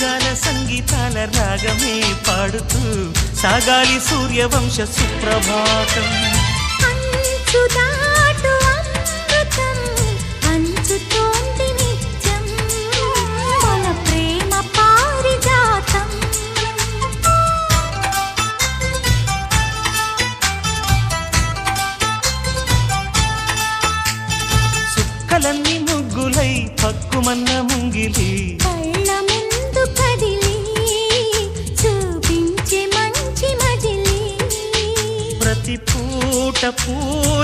సరిగాల సంగీతాల రాగమే పాడుతూ సాగాలి సూర్యవంశ సుప్రభాతం. అంచుదాటు అమృతం అంచుతోంది నిత్యం మన ప్రేమ పారిజాతం. సుక్కలన్నీ ముగ్గులై పక్కుమన్న ముంగిలి కళ్ళ ముందు కదిలి చూపించే మంచి మజిలి. ప్రతి పూట పూల